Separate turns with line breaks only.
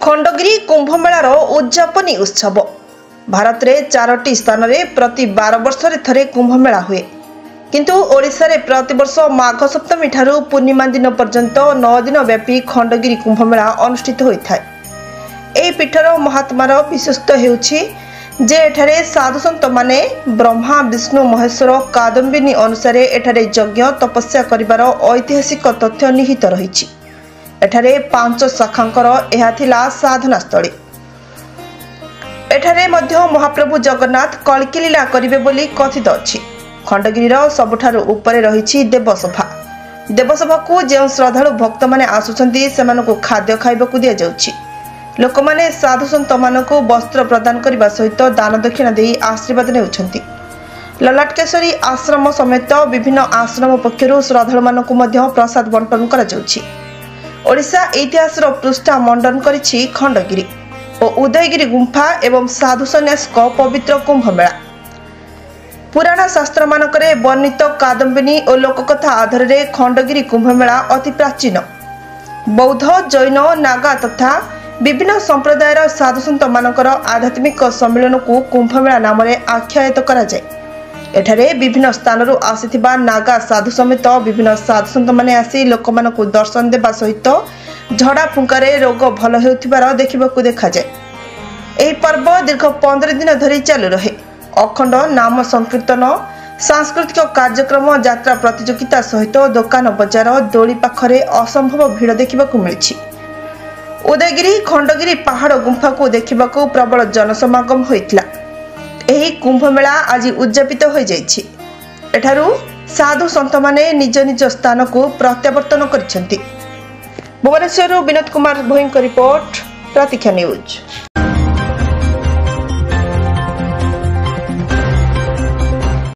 खंडगिरी कुंभमेलार उद्यापनी उत्सव भारत में 4टी स्थान में प्रति 12 वर्ष थे कुंभमेला हुए किंतु ओडिशा रे प्रतिवर्ष माघ सप्तमी ठारू पूर्णिमा दिन पर्यंत 9 दिन व्यापी खंडगिरी कुंभमेला अनुष्ठित होता है। यह पीठर महात्मार विशेषत्व हेउछि जे एठारे साधु संत माने ब्रह्मा विष्णु महेश्वर कादम्बिनी अनुसार एठारे यज्ञ तपस्या करिवार ऐतिहासिक तथ्य निहित रहिछि। एठारे 5 शाखांकर एहा थिला साधना स्थली। एठारे मध्य महाप्रभु जगन्नाथ कल्की लीला करिवे बोली कथित अछि। खंडगिरीर सबुठारु उपरे रहिछि देवसभा। देवसभा को जे श्रद्धालु भक्त माने आसुछंती सेमानकु खाद्य खाइबाकु दिया जाउछि। लोक माने साधु संत मानकु वस्त्र प्रदान करबा सहित दान दक्षिणा देई आशीर्वाद नेउछंती। ललाटकेशरी आश्रम समेत विभिन्न आश्रम पक्षरु श्रद्धालु मानकु मध्य प्रसाद बंटन करा जाउछि। ओडिशा इतिहास पृष्ठा मंडन करिछि खंडगिरी और उदयगिरी गुंफा एवं साधु सन्यास पवित्र कुंभमेला। पुराण शास्त्र मानकरे वर्णित कादम्बिनी और लोककथा आधार में खंडगिरी कुंभमेला अति प्राचीन। बौद्ध जैन नागा तथा विभिन्न संप्रदायर साधु सन्त मानकर आध्यात्मिक सम्मेलन को कुंभमेला नाम आख्यायित करा जाए। एठारे विभिन्न स्थानरू आसीथिबा नागा साधु समेत विभिन्न साधु सन्त माने आसी लोकमानकु दर्शन देबा सहित झड़ा फुंकारे रोग भल हेउथिबार देखिबाकु देखा जाए। एही पर्व दीर्घ 15 दिन धरी चालू रहे। अखंड नाम संकीर्तन सांस्कृतिक कार्यक्रम यात्रा प्रतियोगिता सहित दुकान बजार दोली पाखरे असंभव भीड़ देखिबाकु मिलिछि। उदयगिरी खंडगिरी पहाड़ गुंफा को देखिबाकु प्रबल जनसमागम होइतला। एही कुंभमेला आज उद्यापित हो जाइछि। एठारू साधु संत माने निज निज स्थान को प्रत्यावर्तन करिसेंति। भुवनेश्वर विनोद कुमार भोईंक रिपोर्ट प्रतीक्षा न्यूज।